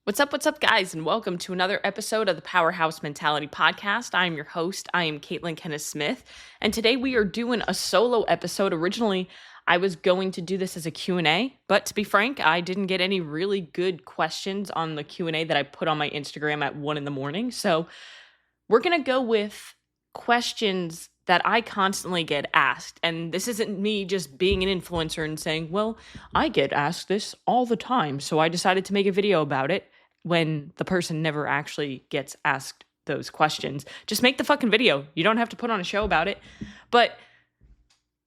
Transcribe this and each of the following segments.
What's up, guys, and welcome to another episode of the Powerhouse Mentality Podcast. I am your host. I am Caitlin Kenneth Smith, and today we are doing a solo episode. Originally, I was going to do this as a Q&A, but to be frank, I didn't get any really good questions on the Q&A that I put on my Instagram at 1 a.m, so we're going to go with questions that I constantly get asked, and this isn't me just being an influencer and saying, well, I get asked this all the time, so I decided to make a video about it. When the person never actually gets asked those questions. Just make the fucking video. You don't have to put on a show about it. But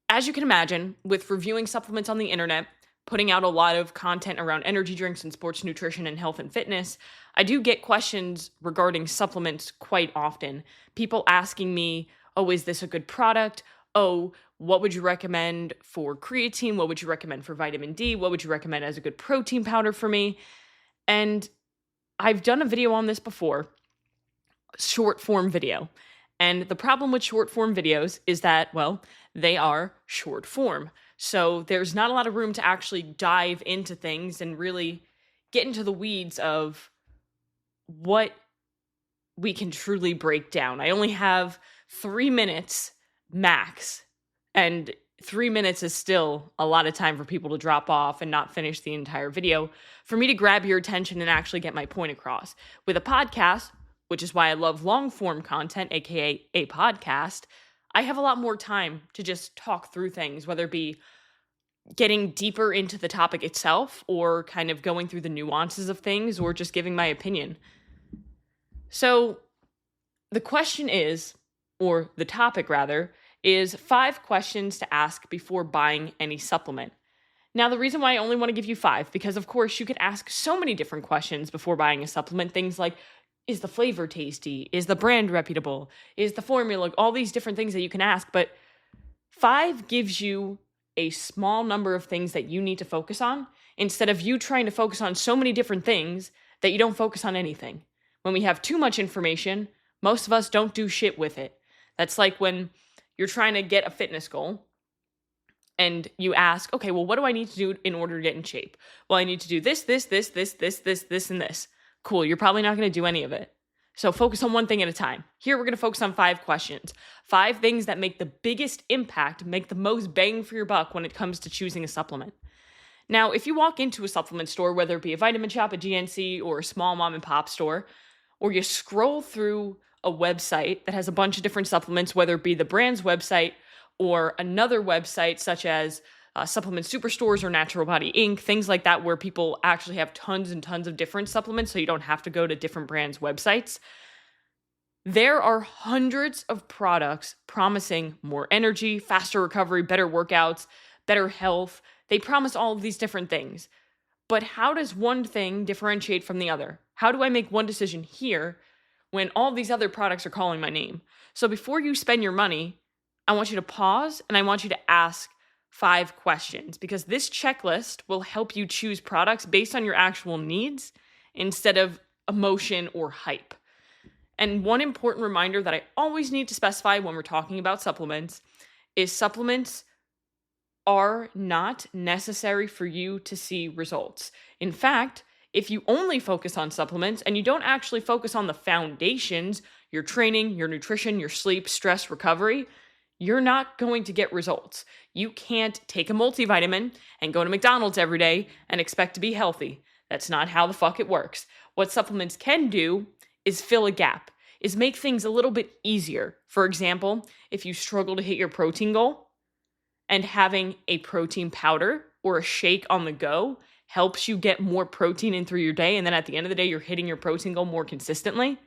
as you can imagine, with reviewing supplements on the internet, putting out a lot of content around energy drinks and sports nutrition and health and fitness, I do get questions regarding supplements quite often. People asking me, oh, is this a good product? Oh, what would you recommend for creatine? What would you recommend for vitamin D? What would you recommend as a good protein powder for me? And I've done a video on this before, short form video. And the problem with short form videos is that, well, they are short form. So there's not a lot of room to actually dive into things and really get into the weeds of what we can truly break down. I only have 3 minutes max, and 3 minutes is still a lot of time for people to drop off and not finish the entire video for me to grab your attention and actually get my point across. With a podcast, which is why I love long form content, aka a podcast, I have a lot more time to just talk through things, whether it be getting deeper into the topic itself or kind of going through the nuances of things or just giving my opinion. So the question is, or the topic rather, is 5 questions to ask before buying any supplement. Now, the reason why I only want to give you 5, because of course you could ask so many different questions before buying a supplement. Things like, is the flavor tasty? Is the brand reputable? Is the formula? All these different things that you can ask. But 5 gives you a small number of things that you need to focus on instead of you trying to focus on so many different things that you don't focus on anything. When we have too much information, most of us don't do shit with it. That's like when you're trying to get a fitness goal and you ask, okay, well, what do I need to do in order to get in shape? Well, I need to do this, and this. Cool, you're probably not going to do any of it. So focus on one thing at a time. Here, we're going to focus on 5 questions. 5 things that make the biggest impact, make the most bang for your buck when it comes to choosing a supplement. Now, if you walk into a supplement store, whether it be a vitamin shop, a GNC, or a small mom and pop store, or you scroll through a website that has a bunch of different supplements, whether it be the brand's website or another website such as Supplement Superstores or Natural Body Inc., things like that, where people actually have tons and tons of different supplements so you don't have to go to different brands' websites. There are hundreds of products promising more energy, faster recovery, better workouts, better health. They promise all of these different things. But how does one thing differentiate from the other? How do I make one decision here when all these other products are calling my name? So before you spend your money, I want you to pause and I want you to ask 5 questions, because this checklist will help you choose products based on your actual needs instead of emotion or hype. And one important reminder that I always need to specify when we're talking about supplements is supplements are not necessary for you to see results. In fact, if you only focus on supplements and you don't actually focus on the foundations, your training, your nutrition, your sleep, stress, recovery, you're not going to get results. You can't take a multivitamin and go to McDonald's every day and expect to be healthy. That's not how the fuck it works. What supplements can do is fill a gap, is make things a little bit easier. For example, if you struggle to hit your protein goal, and having a protein powder or a shake on the go helps you get more protein in through your day, and then at the end of the day, you're hitting your protein goal more consistently,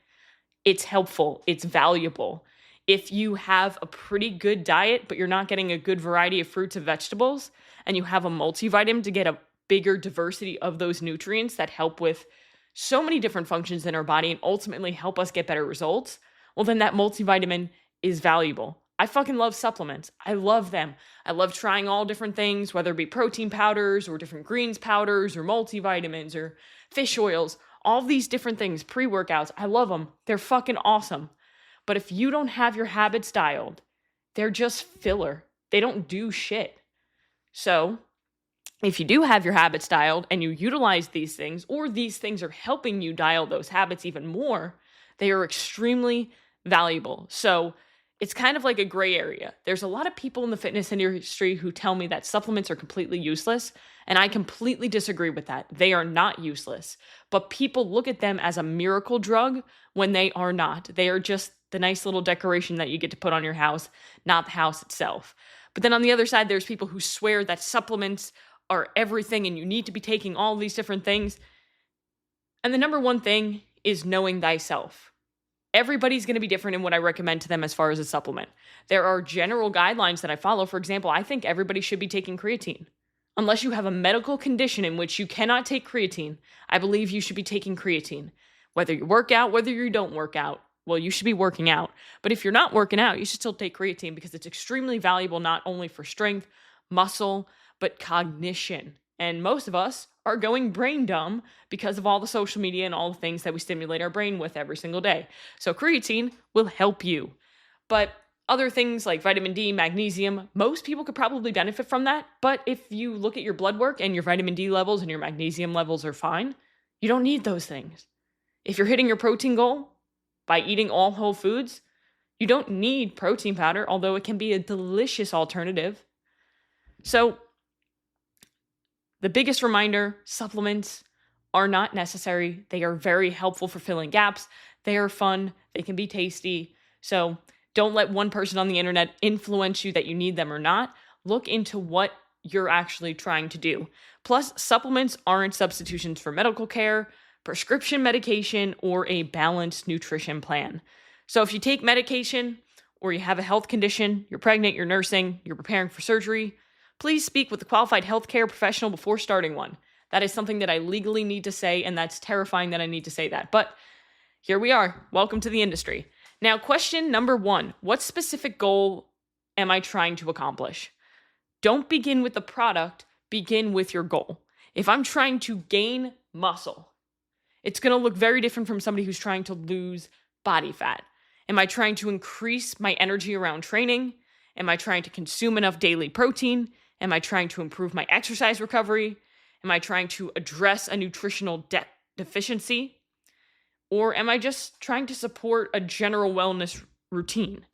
it's helpful, it's valuable. If you have a pretty good diet, but you're not getting a good variety of fruits and vegetables, and you have a multivitamin to get a bigger diversity of those nutrients that help with so many different functions in our body and ultimately help us get better results, well, then that multivitamin is valuable. I fucking love supplements. I love them. I love trying all different things, whether it be protein powders or different greens powders or multivitamins or fish oils, all these different things, pre-workouts. I love them. They're fucking awesome. But if you don't have your habits dialed, they're just filler. They don't do shit. So if you do have your habits dialed and you utilize these things, or these things are helping you dial those habits even more, they are extremely valuable. So it's kind of like a gray area. There's a lot of people in the fitness industry who tell me that supplements are completely useless, and I completely disagree with that. They are not useless, but people look at them as a miracle drug when they are not. They are just the nice little decoration that you get to put on your house, not the house itself. But then on the other side, there's people who swear that supplements are everything and you need to be taking all these different things. And the number one thing is knowing thyself. Everybody's going to be different in what I recommend to them as far as a supplement. There are general guidelines that I follow. For example, I think everybody should be taking creatine. Unless you have a medical condition in which you cannot take creatine, I believe you should be taking creatine. Whether you work out, whether you don't work out, well, you should be working out. But if you're not working out, you should still take creatine because it's extremely valuable not only for strength, muscle, but cognition. And most of us are going brain dumb because of all the social media and all the things that we stimulate our brain with every single day. So creatine will help you. But other things like vitamin D, magnesium, most people could probably benefit from that. But if you look at your blood work and your vitamin D levels and your magnesium levels are fine, you don't need those things. If you're hitting your protein goal by eating all whole foods, you don't need protein powder, although it can be a delicious alternative. So the biggest reminder, supplements are not necessary. They are very helpful for filling gaps. They are fun. They can be tasty. So don't let one person on the internet influence you that you need them or not. Look into what you're actually trying to do. Plus, supplements aren't substitutions for medical care, prescription medication, or a balanced nutrition plan. So if you take medication or you have a health condition, you're pregnant, you're nursing, you're preparing for surgery, please speak with a qualified healthcare professional before starting one. That is something that I legally need to say, and that's terrifying that I need to say that. But here we are. Welcome to the industry. Now, question number 1, what specific goal am I trying to accomplish? Don't begin with the product, begin with your goal. If I'm trying to gain muscle, it's going to look very different from somebody who's trying to lose body fat. Am I trying to increase my energy around training? Am I trying to consume enough daily protein? Am I trying to improve my exercise recovery? Am I trying to address a nutritional deficiency? Or am I just trying to support a general wellness routine?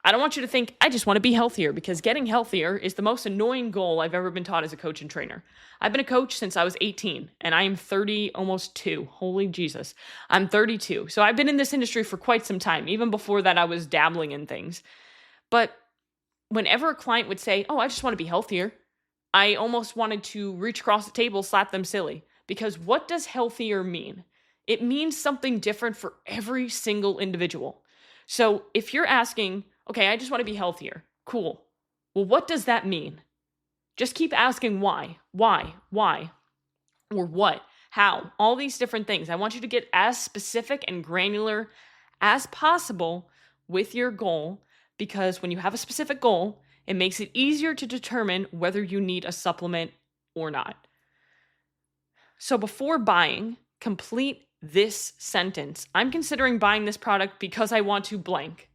I don't want you to think, I just want to be healthier, because getting healthier is the most annoying goal I've ever been taught as a coach and trainer. I've been a coach since I was 18, and I am 30, almost 2. Holy Jesus. I'm 32. So I've been in this industry for quite some time. Even before that, I was dabbling in things. But whenever a client would say, oh, I just want to be healthier, I almost wanted to reach across the table, slap them silly. Because what does healthier mean? It means something different for every single individual. So if you're asking, okay, I just want to be healthier. Cool. Well, what does that mean? Just keep asking why, or what, how, all these different things. I want you to get as specific and granular as possible with your goal, because when you have a specific goal, it makes it easier to determine whether you need a supplement or not. So before buying, complete this sentence. I'm considering buying this product because I want to blank.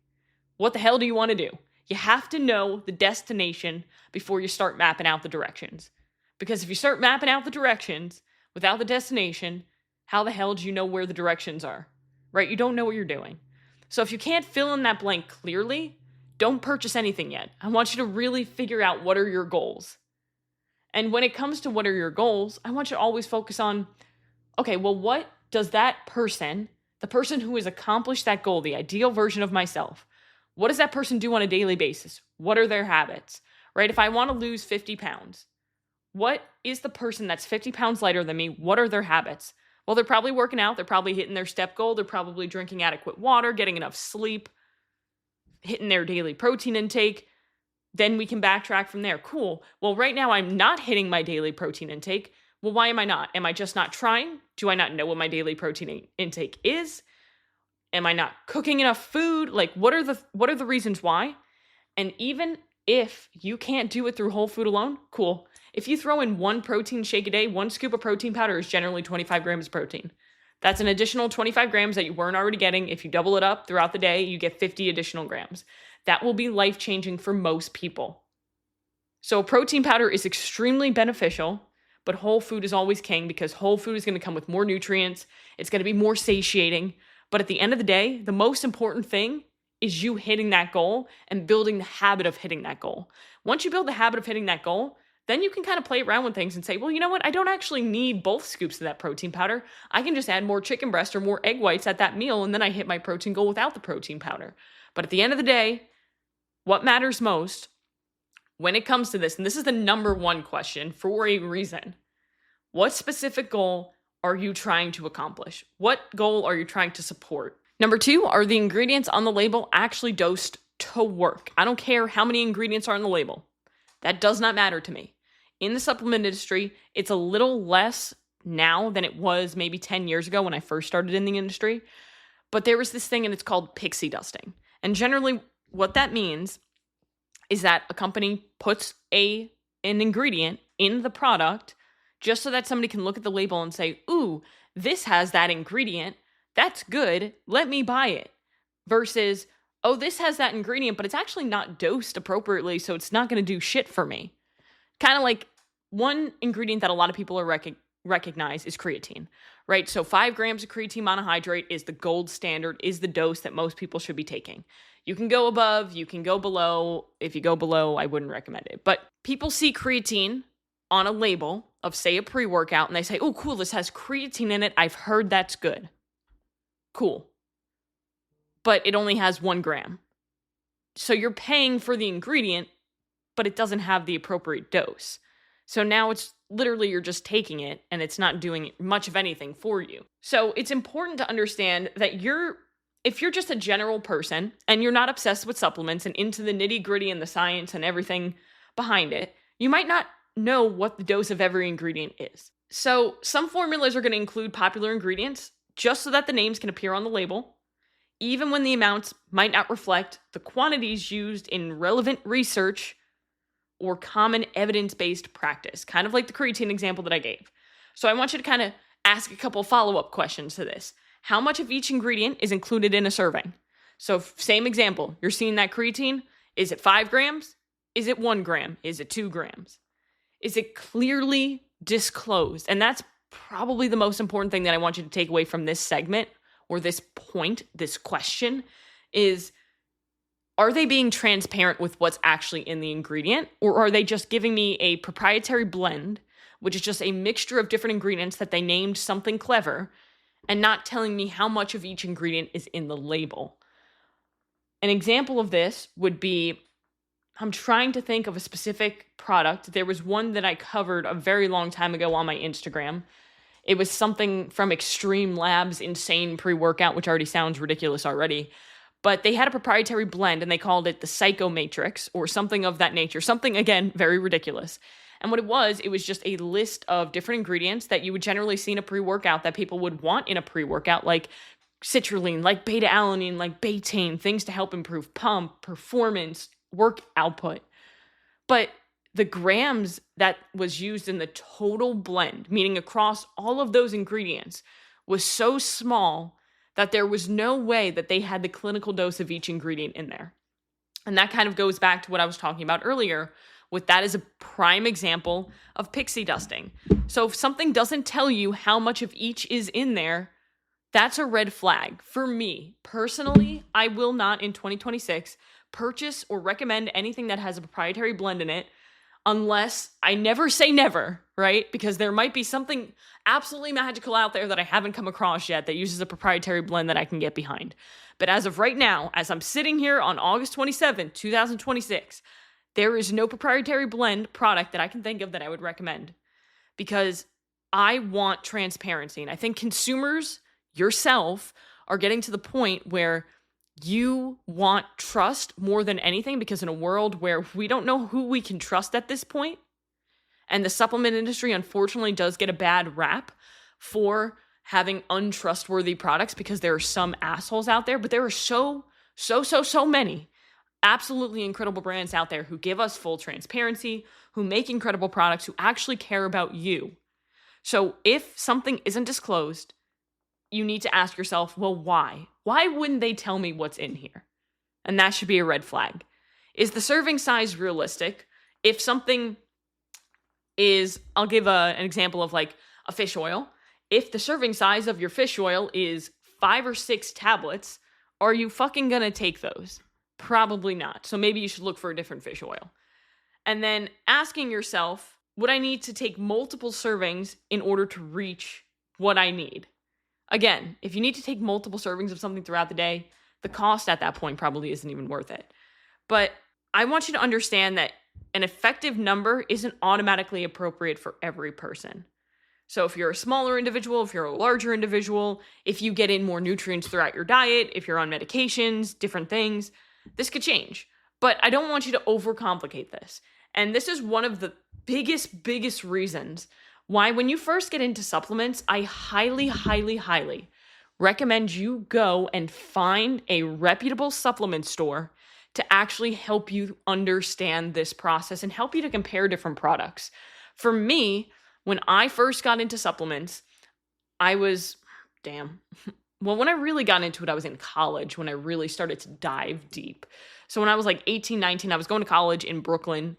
What the hell do you want to do? You have to know the destination before you start mapping out the directions. Because if you start mapping out the directions without the destination, how the hell do you know where the directions are? Right? You don't know what you're doing. So if you can't fill in that blank clearly, don't purchase anything yet. I want you to really figure out what are your goals. And when it comes to what are your goals, I want you to always focus on, okay, well, what does that person, the person who has accomplished that goal, the ideal version of myself, what does that person do on a daily basis? What are their habits, right? If I want to lose 50 pounds, what is the person that's 50 pounds lighter than me? What are their habits? Well, they're probably working out. They're probably hitting their step goal. They're probably drinking adequate water, getting enough sleep, hitting their daily protein intake. Then we can backtrack from there. Cool. Well, right now I'm not hitting my daily protein intake. Well, why am I not? Am I just not trying? Do I not know what my daily protein intake is? Am I not cooking enough food? Like, what are the reasons why? And even if you can't do it through whole food alone, cool. If you throw in 1 protein shake a day, 1 scoop of protein powder is generally 25 grams of protein. That's an additional 25 grams that you weren't already getting. If you double it up throughout the day, you get 50 additional grams. That will be life-changing for most people. So protein powder is extremely beneficial, but whole food is always king because whole food is going to come with more nutrients. It's going to be more satiating. But at the end of the day, the most important thing is you hitting that goal and building the habit of hitting that goal. Once you build the habit of hitting that goal, then you can kind of play around with things and say, well, you know what? I don't actually need both scoops of that protein powder. I can just add more chicken breast or more egg whites at that meal, and then I hit my protein goal without the protein powder. But at the end of the day, what matters most when it comes to this, and this is the number one question for a reason, what specific goal are you trying to accomplish? What goal are you trying to support? Number two, are the ingredients on the label actually dosed to work? I don't care how many ingredients are on the label. That does not matter to me. In the supplement industry, it's a little less now than it was maybe 10 years ago when I first started in the industry. But there was this thing and it's called pixie dusting. And generally what that means is that a company puts an ingredient in the product just so that somebody can look at the label and say, ooh, this has that ingredient. That's good. Let me buy it. Versus, oh, this has that ingredient, but it's actually not dosed appropriately, so it's not going to do shit for me. Kind of like one ingredient that a lot of people are recognize is creatine, right? So 5 grams of creatine monohydrate is the gold standard, is the dose that most people should be taking. You can go above, you can go below. If you go below, I wouldn't recommend it. But people see creatine on a label of, say, a pre-workout, and they say, oh, cool, this has creatine in it. I've heard that's good. Cool. But it only has 1 gram. So you're paying for the ingredient, but it doesn't have the appropriate dose. So now it's literally you're just taking it and it's not doing much of anything for you. So it's important to understand that if you're just a general person and you're not obsessed with supplements and into the nitty-gritty and the science and everything behind it, you might not know what the dose of every ingredient is. So some formulas are going to include popular ingredients just so that the names can appear on the label, even when the amounts might not reflect the quantities used in relevant research or common evidence-based practice, kind of like the creatine example that I gave. So I want you to kind of ask a couple follow-up questions to this. How much of each ingredient is included in a serving? So same example, you're seeing that creatine. Is it 5 grams? Is it 1 gram? Is it 2 grams? Is it clearly disclosed? And that's probably the most important thing that I want you to take away from this segment or this point, this question is, are they being transparent with what's actually in the ingredient? Or are they just giving me a proprietary blend, which is just a mixture of different ingredients that they named something clever, and not telling me how much of each ingredient is in the label? An example of this would be, I'm trying to think of a specific product. There was one that I covered a very long time ago on my Instagram. It was something from Extreme Labs Insane Pre-Workout, which already sounds ridiculous already. But they had a proprietary blend and they called it the Psycho Matrix or something of that nature. Something, again, very ridiculous. And what it was just a list of different ingredients that you would generally see in a pre-workout that people would want in a pre-workout, like citrulline, like beta-alanine, like betaine, things to help improve pump, performance, work output. But the grams that was used in the total blend, meaning across all of those ingredients, was so small that there was no way that they had the clinical dose of each ingredient in there. And that kind of goes back to what I was talking about earlier, with that as a prime example of pixie dusting. So if something doesn't tell you how much of each is in there, that's a red flag. For me, personally, I will not in 2026 purchase or recommend anything that has a proprietary blend in it unless I never say never, right? Because there might be something absolutely magical out there that I haven't come across yet that uses a proprietary blend that I can get behind. But as of right now, as I'm sitting here on August 27, 2026, there is no proprietary blend product that I can think of that I would recommend because I want transparency. And I think consumers, yourself, are getting to the point where you want trust more than anything, because in a world where we don't know who we can trust at this point, and the supplement industry unfortunately does get a bad rap for having untrustworthy products because there are some assholes out there, but there are so many absolutely incredible brands out there who give us full transparency, who make incredible products, who actually care about you. So if something isn't disclosed, you need to ask yourself, well, why? Why wouldn't they tell me what's in here? And that should be a red flag. Is the serving size realistic? if something is, I'll give an example of like a fish oil. If the serving size of your fish oil is 5 or 6 tablets, are you fucking gonna take those? Probably not. So maybe you should look for a different fish oil. And then asking yourself, would I need to take multiple servings in order to reach what I need? Again, if you need to take multiple servings of something throughout the day, the cost at that point probably isn't even worth it. But I want you to understand that an effective number isn't automatically appropriate for every person. So if you're a smaller individual, if you're a larger individual, if you get in more nutrients throughout your diet, if you're on medications, different things, this could change. But I don't want you to overcomplicate this. And this is one of the biggest reasons why when you first get into supplements, I highly recommend you go and find a reputable supplement store to actually help you understand this process and help you to compare different products. For me, when I first got into supplements, I was, when I really got into it, I was in college when I really started to dive deep. So when I was like 18, 19, I was going to college in Brooklyn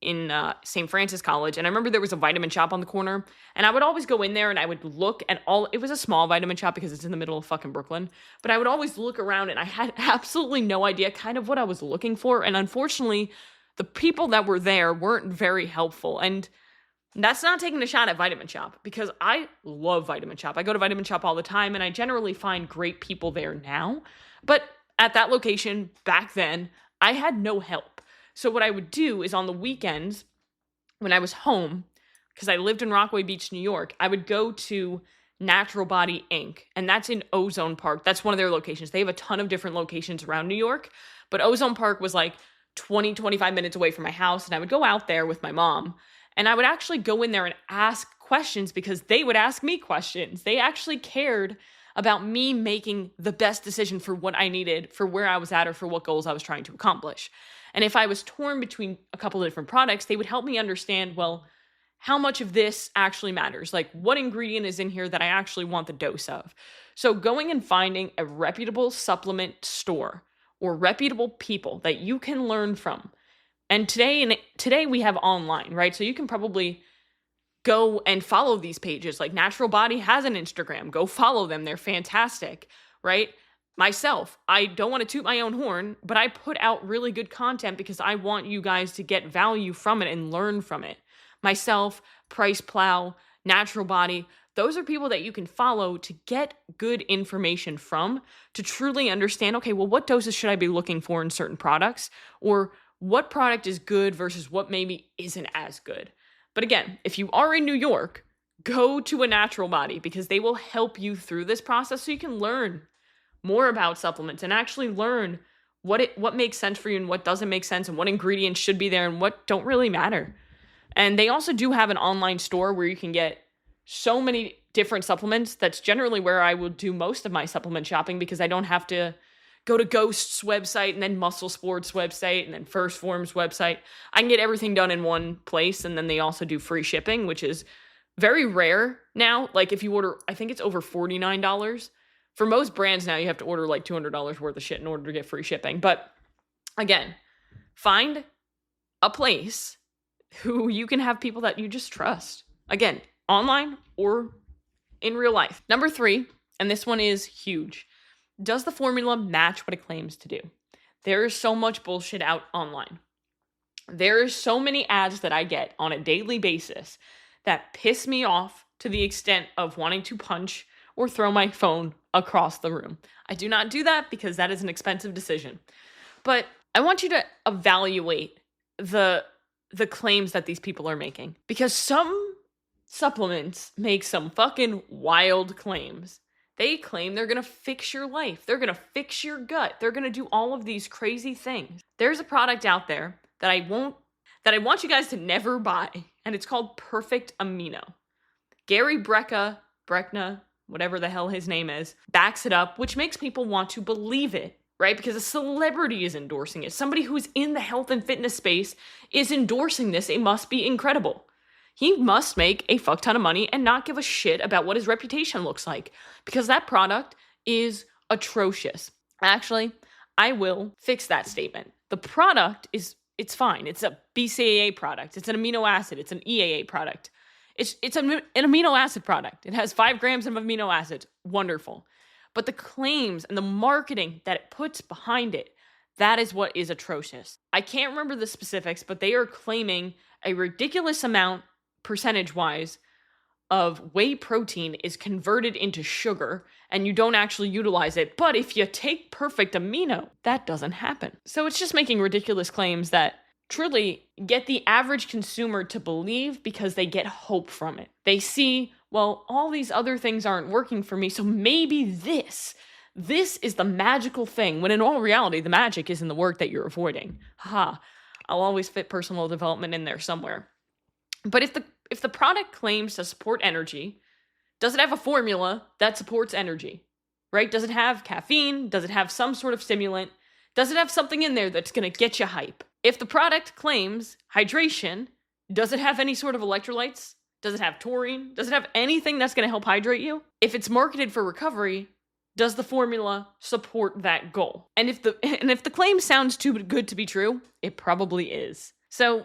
in St. Francis College. And I remember there was a vitamin shop on the corner. And I would always go in there and I would look at it was a small vitamin shop because it's in the middle of fucking Brooklyn. But I would always look around and I had absolutely no idea kind of what I was looking for. And unfortunately, the people that were there weren't very helpful. And that's not taking a shot at Vitamin Shop because I love Vitamin Shop. I go to Vitamin Shop all the time and I generally find great people there now. But at that location back then, I had no help. So what I would do is on the weekends when I was home, because I lived in Rockaway Beach, New York, I would go to Natural Body Inc. And that's in Ozone Park. That's one of their locations. They have a ton of different locations around New York. But Ozone Park was like 25 minutes away from my house. And I would go out there with my mom. And I would actually go in there and ask questions because they would ask me questions. They actually cared about me making the best decision for what I needed, for where I was at, or for what goals I was trying to accomplish. And if I was torn between a couple of different products, they would help me understand, well, how much of this actually matters? Like what ingredient is in here that I actually want the dose of? So going and finding a reputable supplement store or reputable people that you can learn from. And today we have online, right? So you can probably go and follow these pages. Like Natural Body has an Instagram. Go follow them. They're fantastic, right? Myself, I don't want to toot my own horn, but I put out really good content because I want you guys to get value from it and learn from it. Myself, Price Plow, Natural Body, those are people that you can follow to get good information from, to truly understand, okay, well, what doses should I be looking for in certain products? Or what product is good versus what maybe isn't as good. But again, if you are in New York, go to a Natural Body because they will help you through this process so you can learn more about supplements and actually learn what makes sense for you and what doesn't make sense and what ingredients should be there and what don't really matter. And they also do have an online store where you can get so many different supplements. That's generally where I will do most of my supplement shopping because I don't have to go to Ghost's website and then Muscle Sports website and then First Form's website. I can get everything done in one place. And then they also do free shipping, which is very rare now. Like if you order, I think it's over $49. For most brands now, you have to order like $200 worth of shit in order to get free shipping. But again, find a place who you can have people that you just trust. Again, online or in real life. Number 3, and this one is huge. Does the formula match what it claims to do? There is so much bullshit out online. There is so many ads that I get on a daily basis that piss me off to the extent of wanting to punch or throw my phone across the room. I do not do that because that is an expensive decision. But I want you to evaluate the claims that these people are making. Because some supplements make some fucking wild claims. They claim they're going to fix your life. They're going to fix your gut. They're going to do all of these crazy things. There's a product out there that I want you guys to never buy, and it's called Perfect Amino. Gary Brecna, whatever the hell his name is, backs it up, which makes people want to believe it, right? Because a celebrity is endorsing it. Somebody who's in the health and fitness space is endorsing this. It must be incredible. He must make a fuck ton of money and not give a shit about what his reputation looks like because that product is atrocious. Actually, I will fix that statement. The product is It's fine. It's a BCAA product. It's an amino acid. It's an EAA product. It's an amino acid product. It has 5 grams of amino acids. Wonderful. But the claims and the marketing that it puts behind it, that is what is atrocious. I can't remember the specifics, but they are claiming a ridiculous amount, percentage-wise, of whey protein is converted into sugar and you don't actually utilize it. But if you take perfect amino, that doesn't happen. So it's just making ridiculous claims that truly get the average consumer to believe because they get hope from it. They see, well, all these other things aren't working for me, so maybe this is the magical thing, when in all reality, the magic is in the work that you're avoiding. Haha, I'll always fit personal development in there somewhere. But if the product claims to support energy, does it have a formula that supports energy, right? Does it have caffeine? Does it have some sort of stimulant? Does it have something in there that's going to get you hype? If the product claims hydration, does it have any sort of electrolytes? Does it have taurine? Does it have anything that's going to help hydrate you? If it's marketed for recovery, does the formula support that goal? And if the claim sounds too good to be true, it probably is. So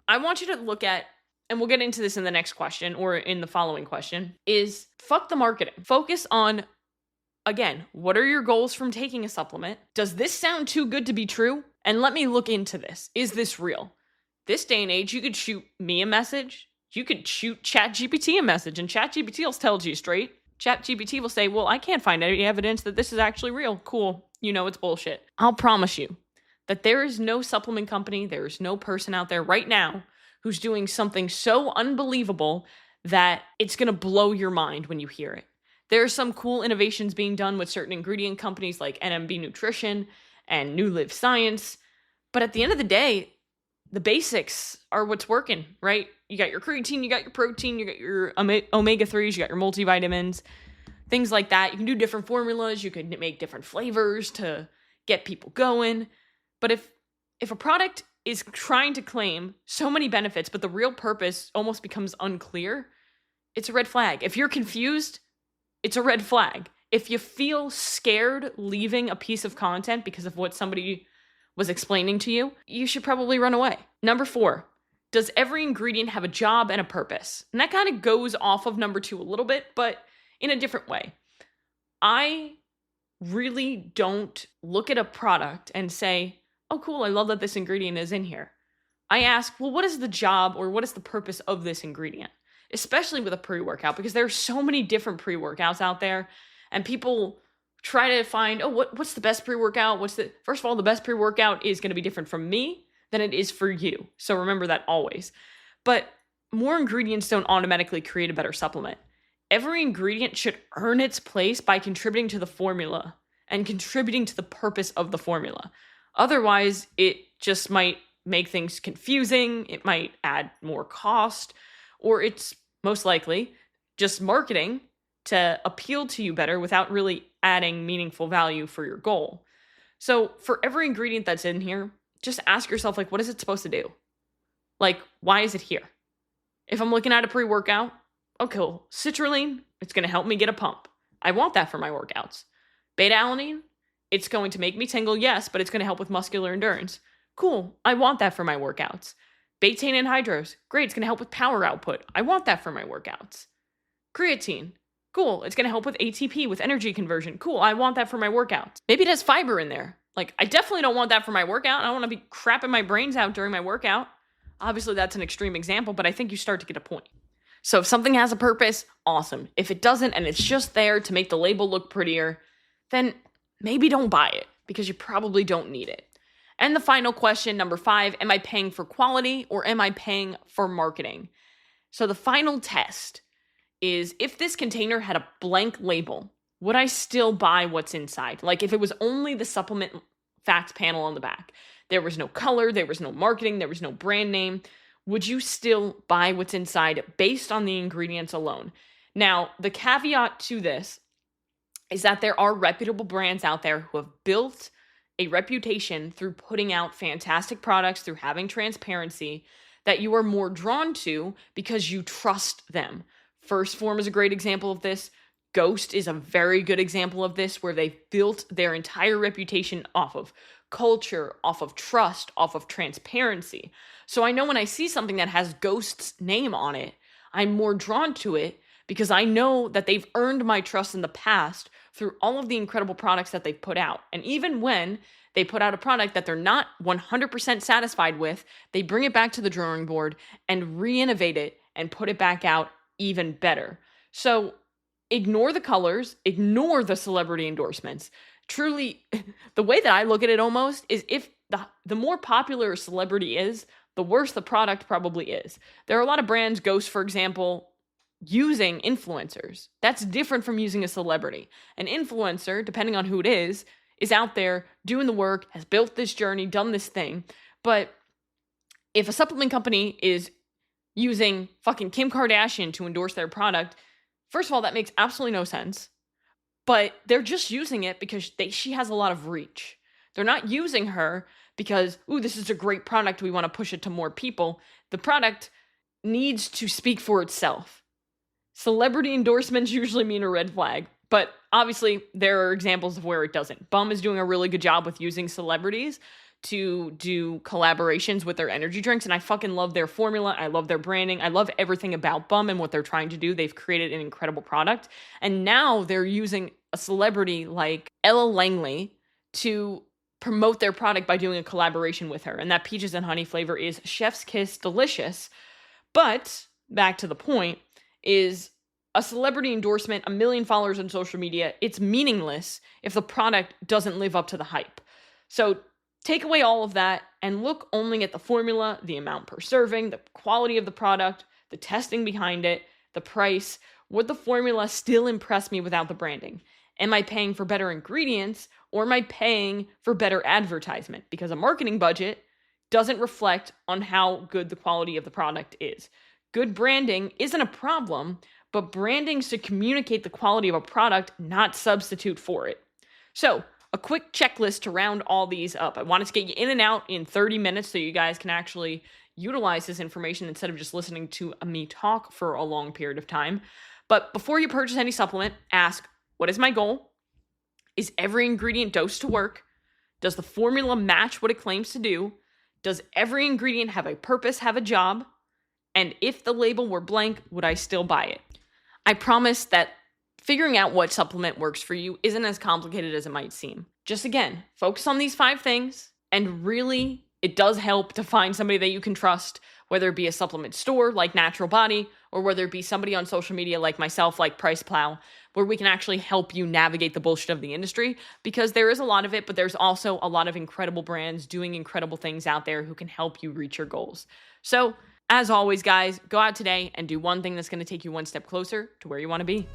I want you to look at, and we'll get into this in the next question or in the following question, is fuck the marketing. Focus on, again, what are your goals from taking a supplement? Does this sound too good to be true? And let me look into this. Is this real? This day and age, you could shoot me a message. You could shoot ChatGPT a message, and ChatGPT will tell you straight. ChatGPT will say, well, I can't find any evidence that this is actually real. Cool. You know it's bullshit. I'll promise you that there is no supplement company, there is no person out there right now who's doing something so unbelievable that it's going to blow your mind when you hear it. There are some cool innovations being done with certain ingredient companies like NMB Nutrition and New Live Science. But at the end of the day, the basics are what's working, right? You got your creatine, you got your protein, you got your omega-3s, you got your multivitamins, things like that. You can do different formulas. You can make different flavors to get people going. But if a product is trying to claim so many benefits, but the real purpose almost becomes unclear, it's a red flag. If you're confused, it's a red flag. If you feel scared leaving a piece of content because of what somebody was explaining to you, you should probably run away. Number 4, does every ingredient have a job and a purpose? And that kind of goes off of number 2 a little bit, but in a different way. I really don't look at a product and say, oh, cool, I love that this ingredient is in here. I ask, well, what is the job or what is the purpose of this ingredient? Especially with a pre-workout, because there are so many different pre-workouts out there, and people try to find, oh, what's the best pre-workout? First of all, the best pre-workout is going to be different from me than it is for you. So remember that always. But more ingredients don't automatically create a better supplement. Every ingredient should earn its place by contributing to the formula and contributing to the purpose of the formula. Otherwise, it just might make things confusing. It might add more cost, or it's most likely just marketing to appeal to you better without really adding meaningful value for your goal. So for every ingredient that's in here, just ask yourself, like, what is it supposed to do? Like, why is it here? If I'm looking at a pre-workout, okay, cool. Citrulline, it's going to help me get a pump. I want that for my workouts. Beta-alanine, it's going to make me tingle, yes, but it's going to help with muscular endurance. Cool, I want that for my workouts. Betaine anhydrous, great, it's going to help with power output. I want that for my workouts. Creatine, cool, it's going to help with ATP, with energy conversion. Cool, I want that for my workouts. Maybe it has fiber in there. Like, I definitely don't want that for my workout. I don't want to be crapping my brains out during my workout. Obviously, that's an extreme example, but I think you start to get a point. So if something has a purpose, awesome. If it doesn't and it's just there to make the label look prettier, then maybe don't buy it because you probably don't need it. And the final question, number 5, am I paying for quality or am I paying for marketing? So the final test is, if this container had a blank label, would I still buy what's inside? Like, if it was only the supplement facts panel on the back, there was no color, there was no marketing, there was no brand name, would you still buy what's inside based on the ingredients alone? Now, the caveat to this is that there are reputable brands out there who have built a reputation through putting out fantastic products, through having transparency, that you are more drawn to because you trust them. First Form is a great example of this. Ghost is a very good example of this, where they've built their entire reputation off of culture, off of trust, off of transparency. So I know when I see something that has Ghost's name on it, I'm more drawn to it because I know that they've earned my trust in the past through all of the incredible products that they've put out. And even when they put out a product that they're not 100% satisfied with, they bring it back to the drawing board and re-innovate it and put it back out even better. So ignore the colors, ignore the celebrity endorsements. Truly, the way that I look at it almost is if the more popular a celebrity is, the worse the product probably is. There are a lot of brands, Ghost, for example, using influencers. That's different from using a celebrity. An influencer, depending on who it is out there doing the work, has built this journey, done this thing. But if a supplement company is using fucking Kim Kardashian to endorse their product, first of all, that makes absolutely no sense. But they're just using it because she has a lot of reach. They're not using her because, ooh, this is a great product, we want to push it to more people. The product needs to speak for itself. Celebrity endorsements usually mean a red flag, but obviously there are examples of where it doesn't. Bum is doing a really good job with using celebrities to do collaborations with their energy drinks, and I fucking love their formula. I love their branding. I love everything about Bum and what they're trying to do. They've created an incredible product, and now they're using a celebrity like Ella Langley to promote their product by doing a collaboration with her, and that peaches and honey flavor is chef's kiss delicious. But back to the point is a celebrity endorsement, 1 million followers on social media, it's meaningless if the product doesn't live up to the hype. So take away all of that and look only at the formula, the amount per serving, the quality of the product, the testing behind it, the price. Would the formula still impress me without the branding? Am I paying for better ingredients or am I paying for better advertisement? Because a marketing budget doesn't reflect on how good the quality of the product is. Good branding isn't a problem, but branding should communicate the quality of a product, not substitute for it. So, a quick checklist to round all these up. I wanted to get you in and out in 30 minutes so you guys can actually utilize this information instead of just listening to me talk for a long period of time. But before you purchase any supplement, ask, what is my goal? Is every ingredient dosed to work? Does the formula match what it claims to do? Does every ingredient have a purpose, have a job? And if the label were blank, would I still buy it? I promise that figuring out what supplement works for you isn't as complicated as it might seem. Just again, focus on these 5 things, and really, it does help to find somebody that you can trust, whether it be a supplement store like Natural Body, or whether it be somebody on social media like myself, like Price Plow, where we can actually help you navigate the bullshit of the industry, because there is a lot of it, but there's also a lot of incredible brands doing incredible things out there who can help you reach your goals. So, as always, guys, go out today and do one thing that's going to take you one step closer to where you want to be.